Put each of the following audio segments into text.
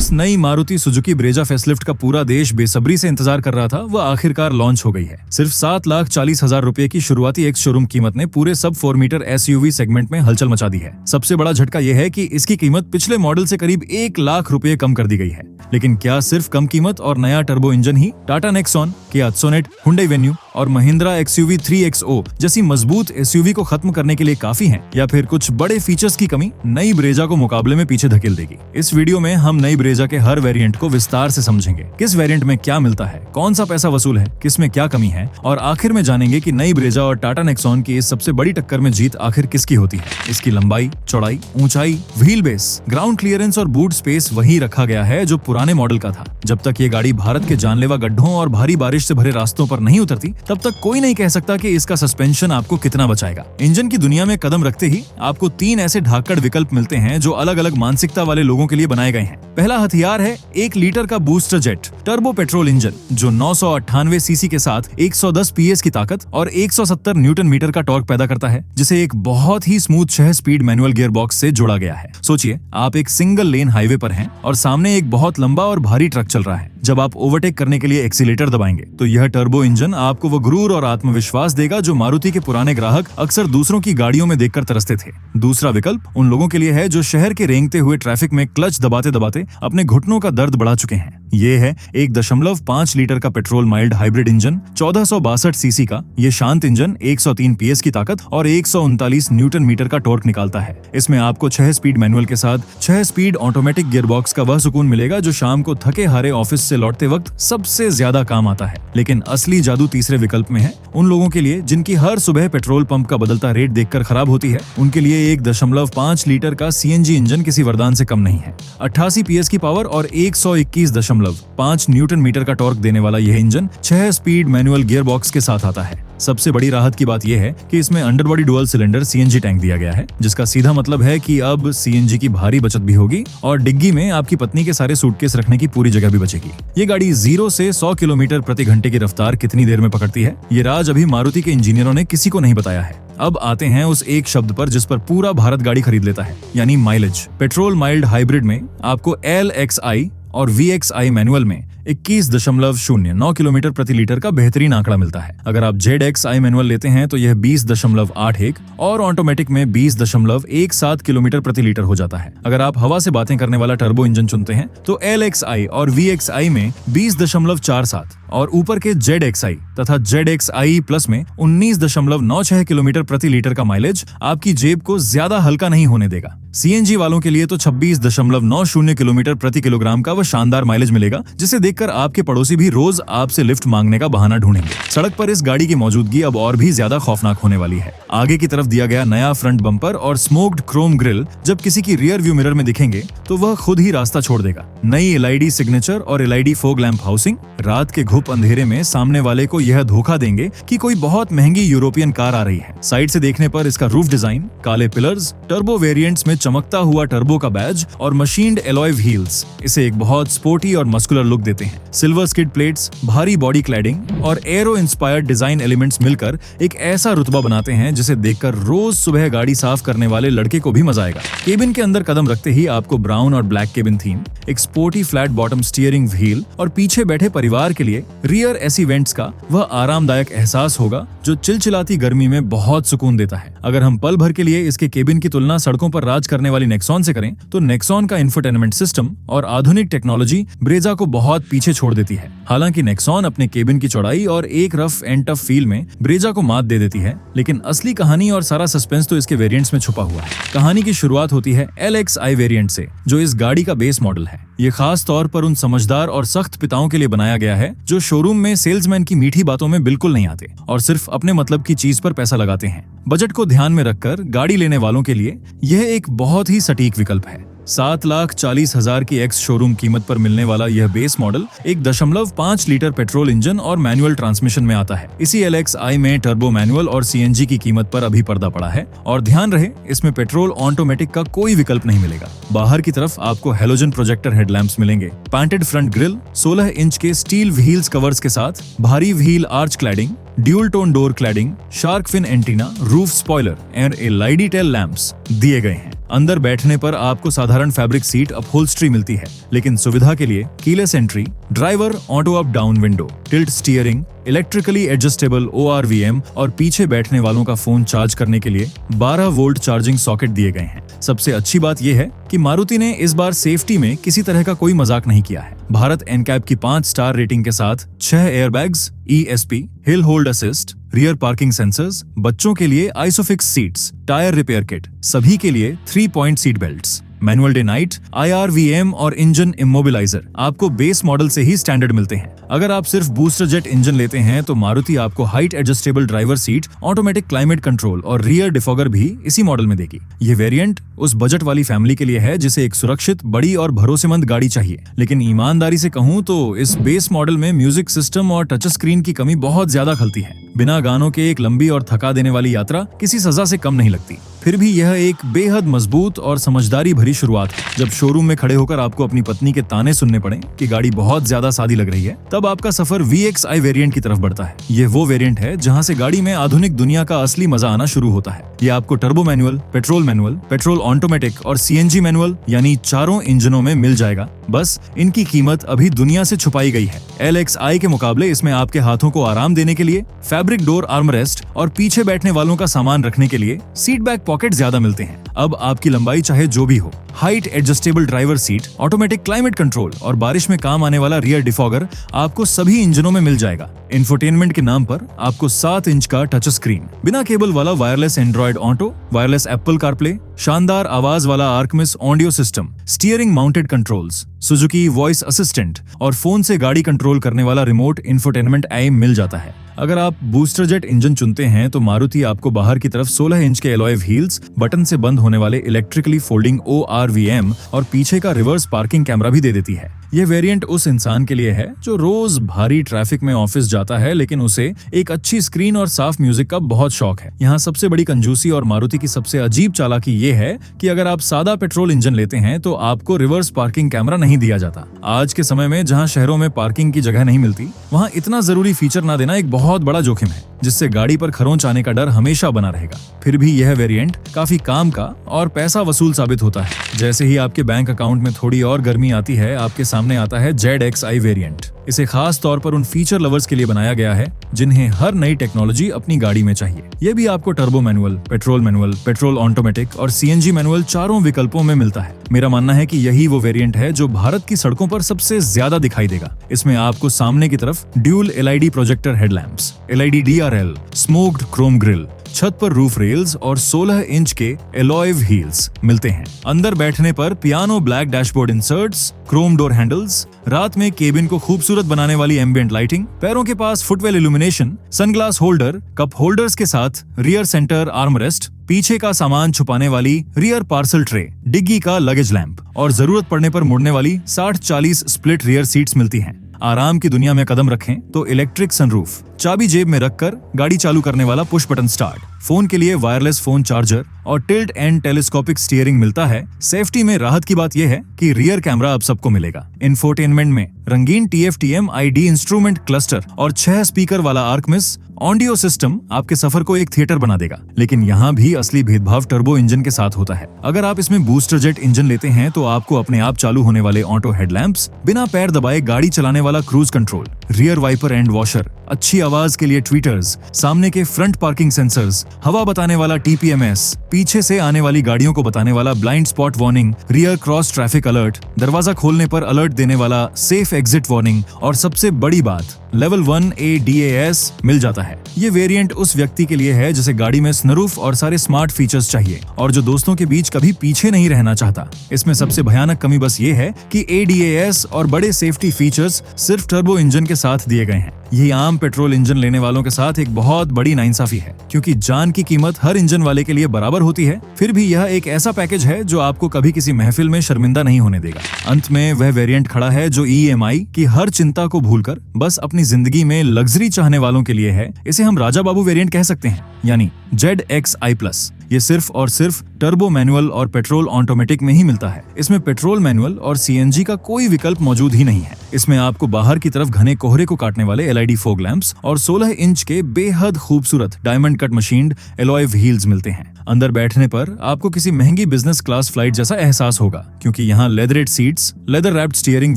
जिस नई Maruti Suzuki Brezza facelift का पूरा देश बेसब्री से इंतजार कर रहा था वह आखिरकार लॉन्च हो गई है। सिर्फ 7,40,000 रुपए की शुरुआती एक्स शोरूम कीमत ने पूरे सब 4 मीटर SUV सेगमेंट में हलचल मचा दी है। सबसे बड़ा झटका यह है कि इसकी कीमत पिछले मॉडल से करीब 1 लाख रुपए कम कर दी गई है। लेकिन क्या सिर्फ कम कीमत और नया टर्बो इंजन ही टाटा नेक्सॉन, किया सोनेट, हुंडई वेन्यू और महिंद्रा XUV 3XO जैसी मजबूत SUV को खत्म करने के लिए काफी हैं, या फिर कुछ बड़े फीचर्स की कमी नई ब्रेजा को मुकाबले में पीछे धकेल देगी? इस वीडियो में हम नई ब्रेजा के हर वेरिएंट को विस्तार से समझेंगे। किस वेरिएंट में क्या मिलता है, कौन सा पैसा वसूल है, किस में क्या कमी है, और आखिर में जानेंगे कि नई ब्रेजा और टाटा नेक्सॉन की इस सबसे बड़ी टक्कर में जीत आखिर किसकी होती है। इसकी लंबाई, चौड़ाई, ऊंचाई, व्हील बेस, ग्राउंड क्लियरेंस और बूट स्पेस वही रखा गया है जो पुराने मॉडल का था। जब तक ये गाड़ी भारत के जानलेवा गड्ढों और भारी बारिश से भरे रास्तों पर नहीं उतरती, तब तक कोई नहीं कह सकता कि इसका सस्पेंशन आपको कितना बचाएगा। इंजन की दुनिया में कदम रखते ही आपको 3 ऐसे ढाकड़ विकल्प मिलते हैं जो अलग अलग मानसिकता वाले लोगों के लिए बनाए गए हैं। पहला हथियार है 1 लीटर का booster jet turbo petrol engine जो 998 सीसी के साथ 110 PS की ताकत और 170 न्यूटन मीटर का टॉर्क पैदा करता है, जिसे एक बहुत ही smooth 6 speed manual gear box से जोड़ा गया है। सोचिए, आप एक सिंगल लेन हाईवे पर हैं और सामने एक बहुत लंबा और भारी ट्रक चल रहा है। जब आप ओवरटेक करने के लिए एक्सीलेटर दबाएंगे तो यह टर्बो इंजन आपको वो गुरूर और आत्मविश्वास देगा जो मारुति के पुराने ग्राहक अक्सर दूसरों की गाड़ियों में देखकर तरसते थे। दूसरा विकल्प उन लोगों के लिए है जो शहर के रेंगते हुए ट्रैफिक में क्लच दबाते दबाते अपने घुटनों का दर्द बढ़ा चुके हैं। ये है 1.5 लीटर का petrol mild hybrid engine 1462 CC का। ये शांत इंजन 103 PS की ताकत और 139 न्यूटन मीटर का टॉर्क निकालता है। इसमें आपको 6 स्पीड मैनुअल के साथ 6 स्पीड ऑटोमेटिक गियरबॉक्स का वह सुकून मिलेगा जो शाम को थके हारे ऑफिस से लौटते वक्त सबसे ज्यादा काम आता है। लेकिन असली जादू तीसरे विकल्प में है। उन लोगों के लिए जिनकी हर सुबह पेट्रोल पंप का बदलता रेट देखकर खराब होती है, उनके लिए 1.5 लीटर का CNG इंजन किसी वरदान से कम नहीं है। 88 PS की पावर और 121.5 न्यूटन मीटर का टॉर्क देने वाला यह engine 6 speed manual gear box के साथ आता है। सबसे बड़ी राहत की बात यह है कि इसमें underbody dual cylinder CNG tank दिया गया है, जिसका सीधा मतलब है कि अब CNG की भारी बचत भी होगी और डिग्गी में आपकी पत्नी के सारे सूटकेस रखने की पूरी जगह भी बचेगी। ये गाड़ी 0 से 100 किलोमीटर प्रति घंटे की रफ्तार कितनी देर में पकड़ती है, ये राज अभी मारुति के इंजीनियरों ने किसी को नहीं बताया है। अब आते हैं उस एक शब्द पर जिस पर पूरा भारत गाड़ी खरीद लेता है, यानी माइलेज। पेट्रोल माइल्ड हाइब्रिड में आपको LXI और VXI मैनुअल में 21.09 किलोमीटर प्रति लीटर का बेहतरीन आंकड़ा मिलता है। अगर आप ZXI मैनुअल लेते हैं तो यह 20.81 और ऑटोमेटिक में 20.17 किलोमीटर प्रति लीटर हो जाता है। अगर आप हवा से बातें करने वाला टर्बो इंजन चुनते हैं तो LXI और VXI में 20.47 और ऊपर के ZXI तथा ZXI प्लस में 19.96 किलोमीटर प्रति लीटर का माइलेज आपकी जेब को ज्यादा हल्का नहीं होने देगा। CNG वालों के लिए तो 26.90 किलोमीटर प्रति किलोग्राम का वह शानदार माइलेज मिलेगा जिसे देखकर आपके पड़ोसी भी रोज आपसे लिफ्ट मांगने का बहाना ढूंढेंगे। सड़क पर इस गाड़ी की मौजूदगी अब और भी ज्यादा खौफनाक होने वाली है। आगे की तरफ दिया गया नया फ्रंट बम्पर और स्मोक्ड क्रोम ग्रिल जब किसी की रियर व्यू मिरर में दिखेंगे तो वह खुद ही रास्ता छोड़ देगा। नई LED सिग्नेचर और LED फोग लैंप हाउसिंग रात के घुप अंधेरे में सामने वाले को यह धोखा देंगे कि कोई बहुत महंगी यूरोपियन कार आ रही है। साइड से देखने पर इसका रूफ डिजाइन, काले पिलर्स, टर्बो वेरिएंट्स में चमकता हुआ टर्बो का बैज और मशीन्ड एलॉय व्हील्स इसे एक बहुत स्पोर्टी और मस्कुलर लुक देते हैं। सिल्वर स्किड प्लेट्स, भारी बॉडी क्लैडिंग और एरो इंस्पायर्ड डिजाइन एलिमेंट्स मिलकर एक ऐसा रुतबा बनाते हैं जिसे देखकर रोज सुबह गाड़ी साफ करने वाले लड़के को भी मजा आएगा। केबिन के अंदर कदम रखते ही आपको ब्राउन और ब्लैक केबिन थीम, एक sporty flat bottom steering wheel और पीछे बैठे परिवार के लिए रियर एसी वेंट्स का वह आरामदायक एहसास होगा जो चिलचिलाती गर्मी में बहुत सुकून देता है। अगर हम पल भर के लिए इसके केबिन की तुलना सड़कों पर राज करने वाली नेक्सॉन से करें तो नेक्सॉन का इंफोटेनमेंट सिस्टम और आधुनिक टेक्नोलॉजी ब्रेजा को बहुत पीछे छोड़ देती है। हालांकि नेक्सॉन अपने केबिन की चौड़ाई और एक रफ एंड टफ फील में ब्रेजा को मात दे देती है, लेकिन असली कहानी और सारा सस्पेंस तो इसके वेरिएंट्स में छुपा हुआ है। कहानी की शुरुआत होती है LXI वेरिएंट से जो इस गाड़ी का बेस मॉडल है। ये खास तौर पर उन समझदार और सख्त पिताओं के लिए बनाया गया है जो शोरूम में सेल्समैन की मीठी बातों में बिल्कुल नहीं आते और सिर्फ अपने मतलब की चीज पर पैसा लगाते हैं। बजट को ध्यान में रखकर गाड़ी लेने वालों के लिए यह एक बहुत ही सटीक विकल्प है। 7,40,000 की एक्स शोरूम कीमत पर मिलने वाला यह base model 1.5 litre petrol engine और मैनुअल ट्रांसमिशन में आता है। इसी LXI में टर्बो मैनुअल और CNG की कीमत पर अभी पर्दा पड़ा है और ध्यान रहे इसमें पेट्रोल ऑटोमेटिक का कोई विकल्प नहीं मिलेगा। बाहर की तरफ आपको हेलोजन प्रोजेक्टर हेडलैम्प्स मिलेंगे, पैंटेड फ्रंट ग्रिल, 16 इंच के स्टील व्हील्स कवर्स के साथ भारी wheel arch cladding, dual tone door cladding, shark fin antenna, roof spoiler and LED tail lamps दिए गए हैं। अंदर बैठने पर आपको साधारण फैब्रिक सीट अपहोल्स्ट्री मिलती है, लेकिन सुविधा के लिए keyless entry, driver auto up down window, tilt steering, electrically adjustable ORVM और पीछे बैठने वालों का फोन चार्ज करने के लिए 12 वोल्ट चार्जिंग सॉकेट दिए गए हैं। सबसे अच्छी बात यह है कि मारुति ने इस बार सेफ्टी में किसी तरह का कोई मजाक नहीं किया है। भारत एनकैप की 5 स्टार रेटिंग के साथ 6 airbags, ESP, hill hold assist, rear parking sensors, बच्चों के लिए isofix seats, tyre repair kit, सभी के लिए 3 point seat belts, manual day night, IRVM और इंजन इमोबिलाइजर आपको बेस मॉडल से ही स्टैंडर्ड मिलते हैं। अगर आप सिर्फ बूस्टर जेट इंजन लेते हैं तो मारुति आपको height adjustable driver seat, automatic climate control और रियर डिफॉगर भी इसी मॉडल में देगी। ये वेरिएंट उस बजट वाली फैमिली के लिए है जिसे एक सुरक्षित, बड़ी और भरोसेमंद गाड़ी चाहिए। लेकिन ईमानदारी से कहूं तो इस बेस मॉडल में म्यूजिक सिस्टम और टच स्क्रीन की कमी बहुत ज्यादा खलती है। बिना गानों के एक लंबी और थका देने वाली यात्रा किसी सजा से कम नहीं लगती। फिर भी यह एक बेहद मजबूत और समझदारी भरी शुरुआत है। जब शोरूम में खड़े होकर आपको अपनी पत्नी के ताने सुनने पड़े कि गाड़ी बहुत ज्यादा सादी लग रही है, तब आपका सफर VXI वेरिएंट की तरफ बढ़ता है। ये वो वेरिएंट है जहां से गाड़ी में आधुनिक दुनिया का असली मजा आना शुरू होता है। ये आपको टर्बो मैनुअल, पेट्रोल ऑटोमेटिक और CNG मैनुअल यानी चारों इंजनों में मिल जाएगा। बस इनकी कीमत अभी दुनिया से छुपाई गई है। LXI के मुकाबले इसमें आपके हाथों को आराम देने के लिए फैब्रिक डोर आर्मरेस्ट और पीछे बैठने वालों का सामान रखने के लिए सीट बैक पॉकेट ज्यादा मिलते हैं। अब आपकी लंबाई चाहे जो भी हो, height adjustable driver seat, automatic climate control और बारिश में काम आने वाला रियर डिफॉगर आपको सभी इंजनों में मिल जाएगा। इंफोटेनमेंट के नाम पर आपको 7 इंच का टच स्क्रीन, बिना केबल वाला wireless Android Auto, wireless Apple CarPlay, शानदार आवाज वाला Arkamys audio system, steering mounted controls, Suzuki voice assistant और फोन से गाड़ी कंट्रोल करने वाला रिमोट इंफोटेनमेंट एम मिल जाता है। अगर आप बूस्टर जेट इंजन चुनते हैं तो मारुति आपको बाहर की तरफ 16 इंच के एलॉय व्हील्स, बटन से बंद होने वाले इलेक्ट्रिकली फोल्डिंग ORVM और पीछे का रिवर्स पार्किंग कैमरा भी दे देती है। यह वेरिएंट उस इंसान के लिए है जो रोज भारी ट्रैफिक में ऑफिस जाता है, लेकिन उसे एक अच्छी स्क्रीन और साफ म्यूजिक का बहुत शौक है। यहाँ सबसे बड़ी कंजूसी और मारुति की सबसे अजीब चालाकी ये है कि अगर आप सादा पेट्रोल इंजन लेते हैं तो आपको रिवर्स पार्किंग कैमरा नहीं दिया जाता। आज के समय में जहाँ शहरों में पार्किंग की जगह नहीं मिलती, वहाँ इतना जरूरी फीचर ना देना एक बहुत बड़ा जोखिम है, जिससे गाड़ी पर खरोंच आने का डर हमेशा बना रहेगा। फिर भी यह वेरिएंट काफी काम का और पैसा वसूल साबित होता है। जैसे ही आपके बैंक अकाउंट में थोड़ी और गर्मी आती है, आपके सामने आता है ZXI वेरिएंट। इसे खास तौर पर उन फीचर लवर्स के लिए बनाया गया है जिन्हें हर नई टेक्नोलॉजी अपनी गाड़ी में चाहिए। यह भी आपको टर्बो मैनुअल, पेट्रोल ऑटोमेटिक और CNG मैनुअल चारों विकल्पों में मिलता है। मेरा मानना है कि यही वो वेरिएंट है जो भारत की सड़कों पर सबसे ज्यादा दिखाई देगा। इसमें आपको सामने की तरफ dual LED projector headlamps, LED DRL, smoked Chrome grill, छत पर रूफ रेल्स और 16 इंच के एलॉय व्हील्स मिलते हैं। अंदर बैठने पर piano black dashboard inserts, Chrome door handles, रात में केबिन को खूबसूरत बनाने वाली एम्बिएंट लाइटिंग, पैरों के पास footwell illumination, sunglass holder, cup holders के साथ रियर सेंटर आर्मरेस्ट, पीछे का सामान छुपाने वाली रियर पार्सल ट्रे, डिग्गी का लगेज लैंप और जरूरत पड़ने पर मुड़ने वाली 60-40 स्प्लिट रियर सीट्स मिलती हैं। आराम की दुनिया में कदम रखें तो इलेक्ट्रिक सनरूफ, चाबी जेब में रखकर गाड़ी चालू करने वाला पुश बटन स्टार्ट, फोन के लिए वायरलेस फोन चार्जर और टिल्ट एंड टेलीस्कोपिक स्टीयरिंग मिलता है। सेफ्टी में राहत की बात यह है कि रियर कैमरा अब सबको मिलेगा। इंफोटेनमेंट में रंगीन TFTM ID इंस्ट्रूमेंट क्लस्टर और 6 स्पीकर वाला आर्कमिस ऑडियो सिस्टम आपके सफर को एक थिएटर बना देगा। लेकिन यहाँ भी असली भेदभाव टर्बो इंजन के साथ होता है। अगर आप इसमें बूस्टर जेट इंजन लेते हैं तो आपको अपने आप चालू होने वाले ऑटो हेडलैम्प्स, बिना पैर दबाए गाड़ी चलाने वाला cruise control, rear wiper and washer, अच्छी आवाज के लिए ट्वीटर्स, सामने के फ्रंट पार्किंग सेंसर्स, हवा बताने वाला TPMS, पीछे से आने वाली गाड़ियों को बताने वाला blind spot warning, rear cross traffic alert, दरवाजा खोलने पर अलर्ट देने वाला सेफ एग्जिट वार्निंग और सबसे बड़ी बात, लेवल 1 ADAS मिल जाता है। ये वेरिएंट उस व्यक्ति के लिए है जिसे गाड़ी में सनरूफ और सारे स्मार्ट फीचर्स चाहिए और जो दोस्तों के बीच कभी पीछे नहीं रहना चाहता। इसमें सबसे भयानक कमी बस ये है कि ADAS और बड़े सेफ्टी फीचर्स सिर्फ टर्बो इंजन के साथ दिए गए हैं। यही आम पेट्रोल इंजन लेने वालों के साथ एक बहुत बड़ी नाइंसाफी है, क्योंकि जान की कीमत हर इंजन वाले के लिए बराबर होती है। फिर भी यह एक ऐसा पैकेज है जो आपको कभी किसी महफिल में शर्मिंदा नहीं होने देगा। अंत में वह वेरिएंट खड़ा है जो EMI की हर चिंता को भूलकर बस अपनी अपनी जिंदगी में लग्जरी चाहने वालों के लिए है। इसे हम राजा बाबू वेरिएंट कह सकते हैं, यानी ZXi+। ये सिर्फ और सिर्फ टर्बो मैनुअल और पेट्रोल ऑटोमेटिक में ही मिलता है। इसमें पेट्रोल मैनुअल और CNG का कोई विकल्प मौजूद ही नहीं है। इसमें आपको बाहर की तरफ घने कोहरे को काटने वाले LED फॉग लैंप्स और 16 इंच के बेहद खूबसूरत diamond cut machined alloy wheels मिलते हैं। अंदर बैठने पर आपको किसी महंगी बिजनेस क्लास फ्लाइट जैसा एहसास होगा, क्योंकि यहाँ leatherette seats, leather wrapped steering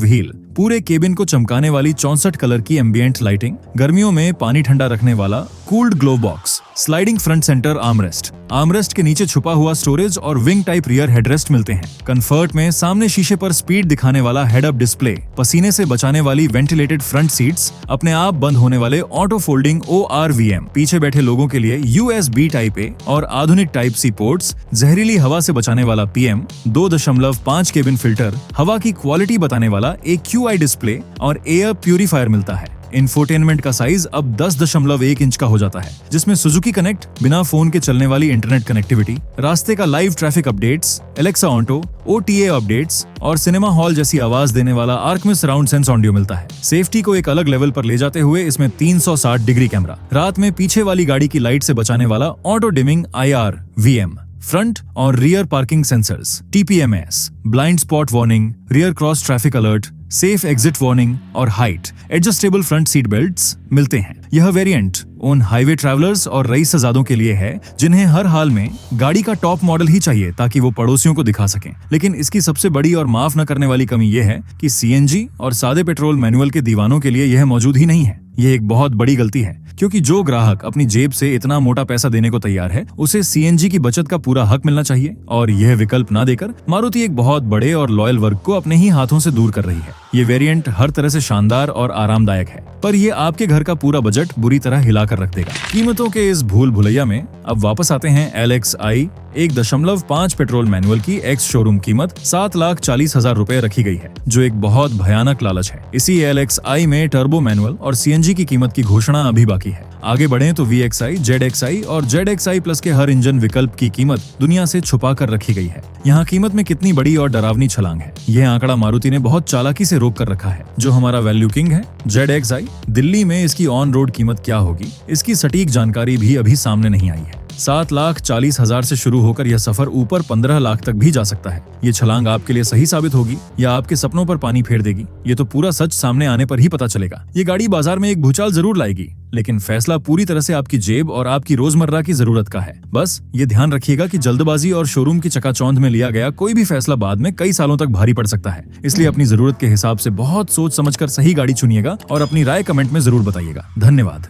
wheel, पूरे केबिन को चमकाने वाली 64 कलर की एम्बिएंट लाइटिंग, गर्मियों में पानी ठंडा रखने वाला cooled glove box, sliding front centre armrest के नीचे छुपा हुआ स्टोरेज और विंग टाइप रियर हेडरेस्ट मिलते हैं। कंफर्ट में सामने शीशे पर स्पीड दिखाने वाला हेड अप डिस्प्ले, पसीने से बचाने वाली वेंटिलेटेड फ्रंट सीट्स, अपने आप बंद होने वाले ऑटो फोल्डिंग ORVM, पीछे बैठे लोगों के लिए USB टाइप A और आधुनिक टाइप C पोर्ट्स, जहरीली हवा से बचाने वाला PM 2.5 केबिन फिल्टर, हवा की क्वालिटी बताने वाला एक QI डिस्प्ले और एयर प्यूरिफायर मिलता है। इंफोटेनमेंट का साइज अब 10.1 इंच का हो जाता है, जिसमें सुजुकी कनेक्ट, बिना फोन के चलने वाली इंटरनेट कनेक्टिविटी, रास्ते का live traffic updates, Alexa auto, OTA updates और सिनेमा हॉल जैसी आवाज देने वाला आर्कमिस सराउंड सेंस ऑडियो मिलता है। सेफ्टी को एक अलग लेवल पर ले जाते हुए इसमें 360 डिग्री कैमरा, रात में पीछे वाली गाड़ी की लाइट से बचाने वाला ऑटो डिमिंग IR/VM, फ्रंट और rear parking sensors, TPMS, blind spot warning, rear cross traffic alert, safe exit warning और height adjustable front seat belts मिलते हैं। यह वेरिएंट उन हाईवे ट्रैवलर्स और रईसजादों के लिए है जिन्हें हर हाल में गाड़ी का टॉप मॉडल ही चाहिए ताकि वो पड़ोसियों को दिखा सकें। लेकिन इसकी सबसे बड़ी और माफ न करने वाली कमी यह है कि CNG और सादे पेट्रोल मैनुअल के दीवानों के लिए यह मौजूद ही नहीं है। ये एक बहुत बड़ी गलती है, क्योंकि जो ग्राहक अपनी जेब से इतना मोटा पैसा देने को तैयार है, उसे CNG की बचत का पूरा हक मिलना चाहिए। और यह विकल्प ना देकर मारुति एक बहुत बड़े और लॉयल वर्ग को अपने ही हाथों से दूर कर रही है। ये वेरिएंट हर तरह से शानदार और आरामदायक है, पर ये आपके घर का पूरा बजट बुरी तरह हिलाकर रख देगा। कीमतों के इस भूल भुलैया में अब वापस आते हैं LXi 1.5 पेट्रोल मैनुअल की एक्स शोरूम कीमत 7,40,000 रुपए रखी गई है, जो एक बहुत भयानक लालच है। इसी LXi में टर्बो मैनुअल और CNG की कीमत की घोषणा अभी बाकी है। आगे बढ़े तो VXi, ZXi और ZXi+ के हर इंजन विकल्प की कीमत दुनिया से छुपा कर रखी गई है। यहाँ कीमत में कितनी बड़ी और डरावनी छलांग है, यह आंकड़ा मारुति ने बहुत चालाकी से रोक कर रखा है। जो हमारा वैल्यू किंग है ZXi, दिल्ली में इसकी ऑन रोड कीमत क्या होगी, इसकी सटीक जानकारी भी अभी सामने नहीं आई है। 7,40,000 से शुरू होकर यह सफर ऊपर 15 लाख तक भी जा सकता है। ये छलांग आपके लिए सही साबित होगी या आपके सपनों पर पानी फेर देगी, ये तो पूरा सच सामने आने पर ही पता चलेगा। ये गाड़ी बाजार में एक भूचाल जरूर लाएगी, लेकिन फैसला पूरी तरह से आपकी जेब और आपकी रोजमर्रा की जरूरत का है। बस ये ध्यान रखिएगा कि जल्दबाजी और शोरूम की चकाचौंध में लिया गया कोई भी फैसला बाद में कई सालों तक भारी पड़ सकता है। इसलिए अपनी जरूरत के हिसाब से बहुत सोच समझकर सही गाड़ी चुनिएगा और अपनी राय कमेंट में जरूर बताइएगा। धन्यवाद।